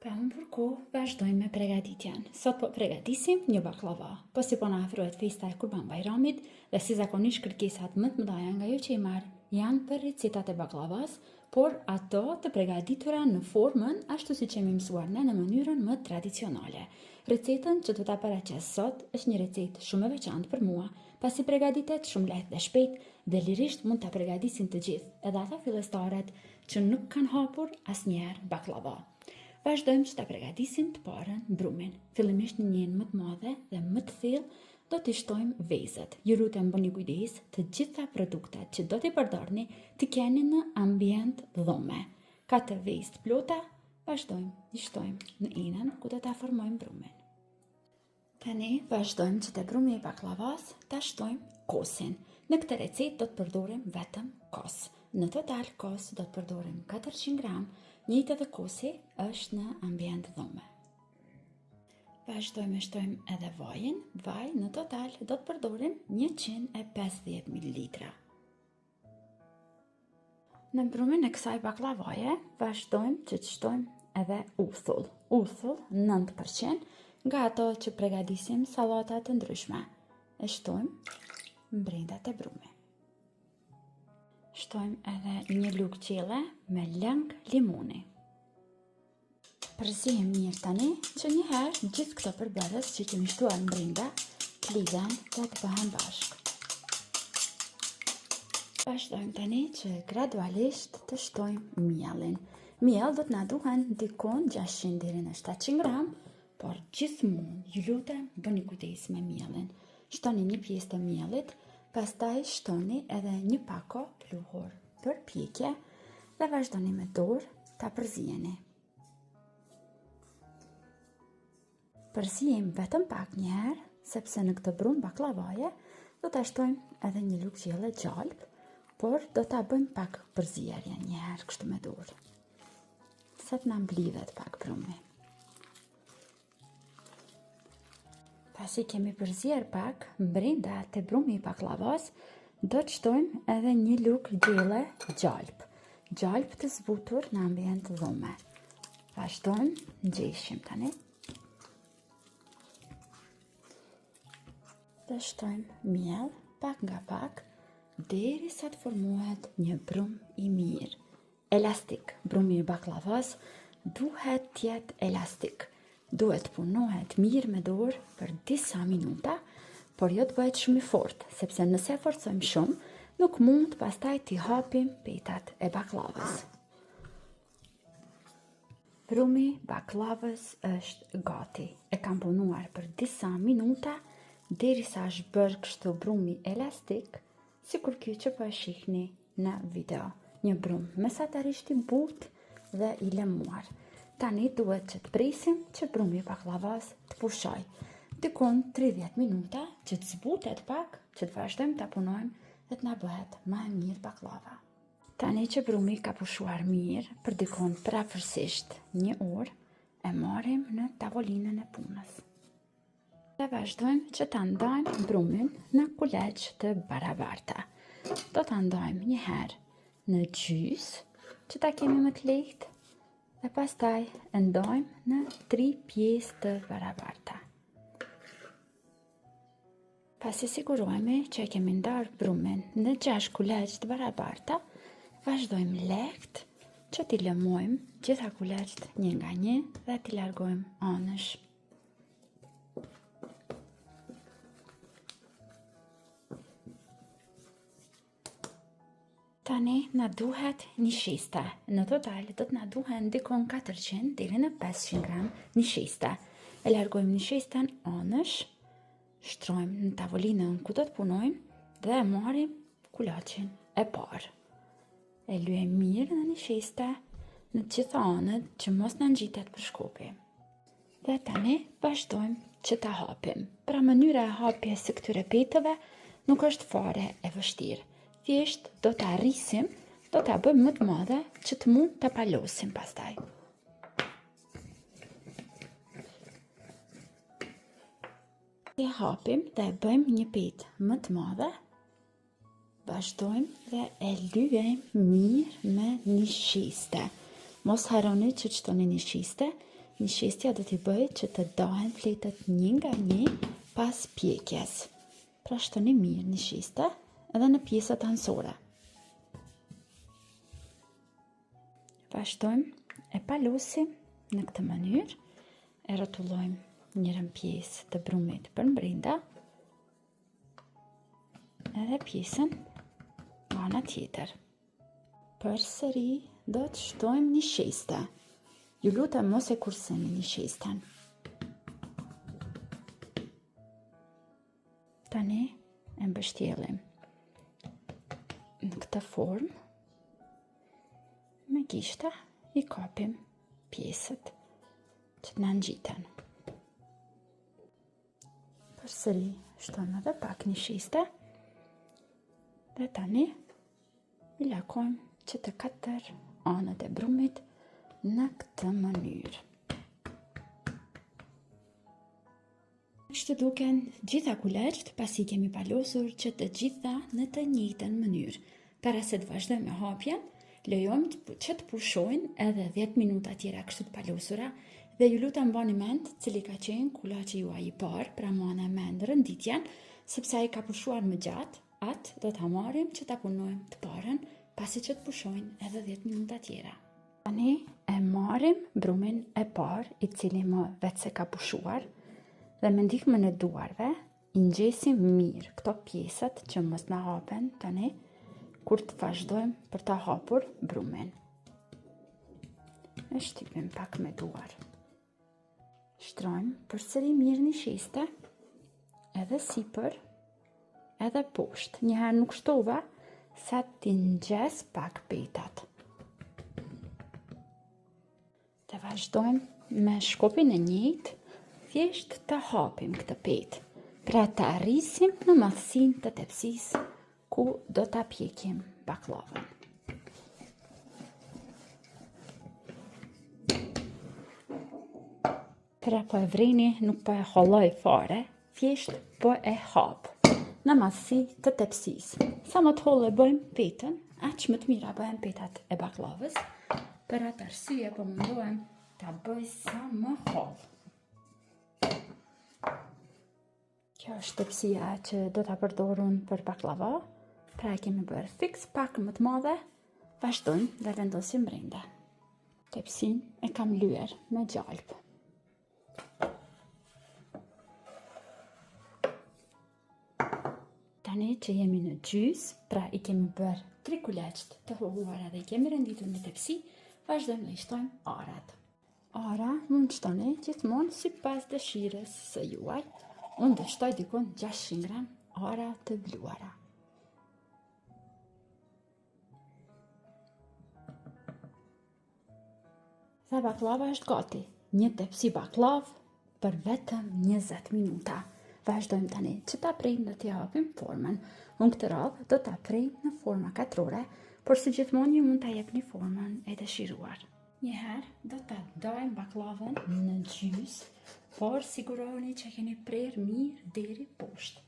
Ka humbur kohë, vazhdojmë me përgatitjen. Sot po përgatisim një baklava. Po si po na afrohet festa e Kurban Bayramit dhe si zakonisht kërkesat më të mëdha nga ju që i marr janë për recetat e baklavas, por ato të përgatitura në formën ashtu siç jemi mësuar ne në mënyrën më tradicionale. Recetën që do ta paraqes sot është një recetë shumë e veçantë për mua, pasi përgatitet shumë lehtë dhe shpejt dhe lirisht mund ta përgatisin të gjithë, edhe ata fillestarët që nuk kanë hapur asnjëherë baklava. Vazhdojmë që ta përgatisim të parën brumin. Fillimisht në njën më të madhe dhe më të thellë do t'i shtojmë vezët. Ju lutem bëni kujdes të gjitha produktet që do t'i përdorni të keni në ambient dhome. 4 vezë të plota, vazhdojmë i shtojmë në enën ku do ta formojmë brumin. Tani vazhdojmë që te brumi i baklavas ta shtojmë kosin. Në këtë recetë do të përdorim vetëm kos. Në total kos do të përdorim 400 gram, njëjtë edhe kosi është në ambient dhome. Vazhdojmë shtojmë edhe vajin. Vaj në total do të përdorim 150 ml. Në brumin e kësaj baklavaje vazhdojmë që të shtojmë edhe uthull. Uthull 9% nga ato që përgatisim sallata të ndryshme. E shtojmë brenda te brumi. Shtojmë edhe një lugë qelle me lëng limoni. Përzijmë mirë tani që njëherë gjithë këto përbërës që kemi shtuar në brenda të lidhen dhe të bëhen bashkë. Vazhdojmë tani që gradualisht të shtojmë miellin. Miell do të na duhen dikon 600 deri në 700 gram, por gjithmonë ju lutem bëni kujdes me miellin. Shtoni një pjesë të miellit, pastaj shtoni edhe një pako pluhur për pjekje dhe vazhdoni me dorë ta përzijeni. Përzijmë vetëm pak njëherë, sepse në këtë brum baklavaje do ta shtojmë edhe një lugë qielle gjalp, por do ta bëjmë pak përzierje njëherë kështu me dorë. Sa të na mblidhet pak brumi. Pasi kemi përzier pak, brenda te brumi i baklavas, do të shtojmë edhe një lugë gjelle gjalp. Gjalp të zbutur në ambient dhome. Vazhdojmë, ngjeshim tani. Dhe shtojmë miell, pak nga pak, derisa të formohet një brum i mirë. Elastik. Brumi i baklavas duhet të jetë elastik. Duhet punohet mirë me dorë për disa minuta, por jo të bëhet shumë i fortë, sepse nëse forcojmë shumë, nuk mund pastaj t'i hapim petat e baklavës. Brumi baklavës është gati. E kam punuar për disa minuta, derisa është bërë kështu brumi elastik, sikur ky që po e shihni në video. Një brum mesatarisht i butë dhe i lemuar. Tani duhet që të presim që brumi i baklavas të pushoj. Dikon 30 minuta që të zbutet pak, që të vazhdojmë ta punojmë dhe të na bëhet më e mirë baklava. Tani që brumi ka pushuar mirë, për dikon prapërsisht 1 orë, e marrim në tavolinën e punës. Dhe vazhdojmë që ta ndajmë brumin në kuleç të barabarta. Do ta ndajmë një herë në gjys, që ta kemi më të lehtë, dhe pastaj e ndajmë në 3 pjesë të barabarta. Pasi sigurohemi që e kemi ndarë brumin në 6 kuleç të barabarta, vazhdojmë lehtë që t'i lëmojmë gjitha kuleçt një nga një dhe t'i largojmë anësh. Tani na duhet një shiste. Në total do të na duhen dikon 400 deri në 500 gram një shiste. E largojmë një shisten anësh, shtrojmë në tavolinën ku do të punojmë dhe e marrim kulaçin e parë. E lyejmë mirë në një shiste në të gjitha anët që mos na ngjitet për shkopi. Dhe tani vazhdojmë që ta hapim. Pra mënyra e hapjes së këtyre petëve nuk është fare e vështirë. Thjesht do ta rrisim, do ta bëjmë më të madhe që të mund ta palosim pastaj. E hapim dhe e bëjmë një petë më të madhe. Vazhdojmë dhe e lyejmë mirë me një shiste. Mos harroni që të shtoni një shiste, Nishestja do t'i bëjë që të dahen fletët një nga një pas pjekjes. Pra shtoni mirë nisheste edhe në pjesët anësore. Vazhdojmë e palosim në këtë mënyrë, e rrotullojmë njërën pjesë të brumit për brenda, edhe pjesën ana tjetër. Përsëri do të shtojmë nisheste. Ju lutem mos e kurseni nishesten. Tani e mbështjellim në këtë formë. Me gishta i kapim pjesët që të na ngjiten. Përsëri shtojmë edhe pak nisheste. Dhe tani i lakojmë që të katër anët e brumit në këtë mënyrë. Kështu duken gjitha kuleçt pasi kemi palosur që të gjitha në të njëjtën mënyrë. Para se të vazhdojmë me hapjen, lejojmë që të pushojnë edhe 10 minuta tjera kështu të palosura dhe ju lutem bani mend cili ka qenë kulaçi juaj i parë, pra mane mend rënditjen, sepse ai ka pushuar më gjatë. Atë do të marrim që ta punojmë të parën, pasi që të pushojnë edhe 10 minuta tjera. Tani e marrim brumin e parë, i cili më vetë se ka pushuar, dhe me ndihmën e duarve, i ngjesim mirë këto pjesët që mos na hapen tani, kur të vazhdojmë për ta hapur brumin. E shtypim pak me duar. Shtrojmë përsëri mirë nisheste, edhe sipër, edhe poshtë. Njëherë nuk shtova sa t'i ngjes pak petat. Të vazhdojmë me shkopin e njëjtë, thjesht të hapim këtë petë, pra të arrisim në madhësinë të tepsisë ku do ta pjekim baklavën. Pra po e vrini, nuk po e holloj fare, thjesht po e hap në madhësi të tepsisë. Sa më të hollë bëjmë petën, aq më të mira bëhen petat e baklavës. Për atë arsye po mundohem ta bëj sa më hollë. Kjo është tepsia që do ta përdorun për baklava. Pra e kemi bërë fiks pak më të madhe, vazhdojmë dhe vendosim brenda. Tepsin e kam lyer me gjalp. Tani që jemi në gjys, pra i kemi bërë 3 kuleçt të hohuara dhe i kemi renditur në tepsi, vazhdojmë dhe i shtojmë arat. Ara mund të shtoni gjithmonë sipas dëshirës së juaj. Unë do shtoj dikon 600 gram ara të bluara. Sa baklava është gati. Një tepsi baklav për vetëm 20 minuta. Vazhdojmë tani që ta prejmë dhe t'ja hapim formën. Unë këtë radhë do t'a prejmë në forma katrore, por si gjithmonë ju mund t'a jepni formën e dëshiruar. Njëherë do t'a dajmë baklavën në gjys, por sigurohuni që keni prerë mirë deri poshtë.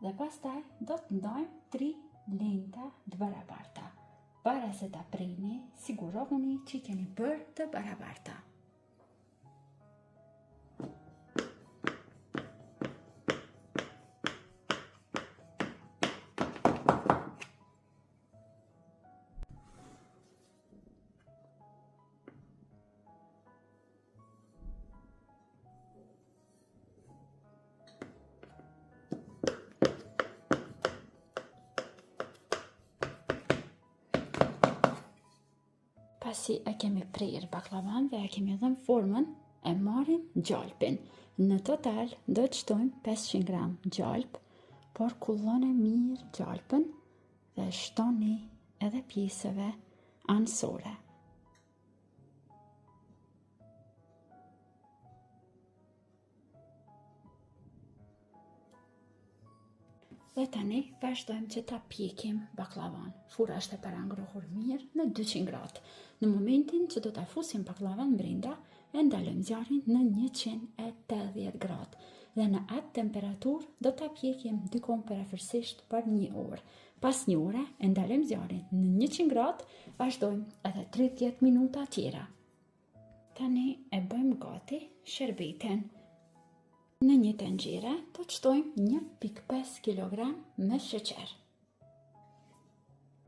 Dhe pastaj do të ndajmë 3 lenta të barabarta. Para se t'a prejni, sigurohuni që keni bërë të barabarta. Pasi e kemi prerë baklavan dhe e kemi dhënë formën, e marrim gjalpin. Në total do të shtojmë 500 gram gjalp, por kulloni mirë gjalpën dhe shtoni edhe pjesëve anësore. Dhe tani vazhdojmë që ta pjekim baklavan. Fura është e parangrohur mirë në 200 gradë. Në momentin që do ta fusim baklavan brenda, e ndalojmë zjarrin në 180 gradë. Dhe në atë temperaturë do ta pjekim dikon parafërsisht për 1 orë. Pas 1 ore e ndalojmë zjarrin në 100 gradë, vazhdojmë edhe 30 minuta tjera. Tani e bëjmë gati shërbitin. Në një tenxhere do të shtojmë 1.5 kg me sheqer.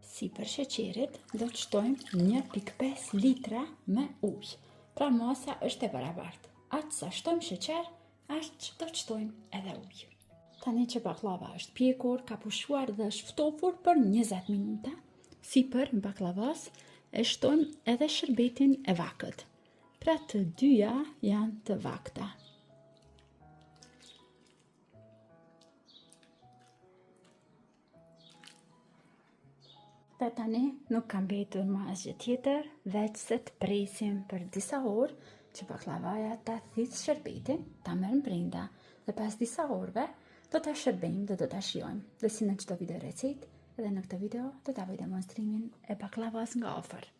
Sipër sheqerit do të shtojmë 1.5 litra me ujë. Pra masa është e barabartë. Aq sa shtojmë sheqer, aq do të shtojmë edhe ujë. Tani që baklava është pjekur, ka pushuar dhe është ftofur për 20 minuta, sipër baklavas e shtojmë edhe shërbetin e vakët. Pra të dyja janë të vakta. Dhe tani nuk kam mbetur më asgjë tjetër, veç se të presim për disa orë që baklavaja ta thithë shërbetin, ta merr brenda, dhe pas disa orëve do ta shërbejmë dhe do ta shijojmë. Dhe si në çdo video recetë, edhe në këtë video do ta bëj demonstrimin e baklavas nga afër.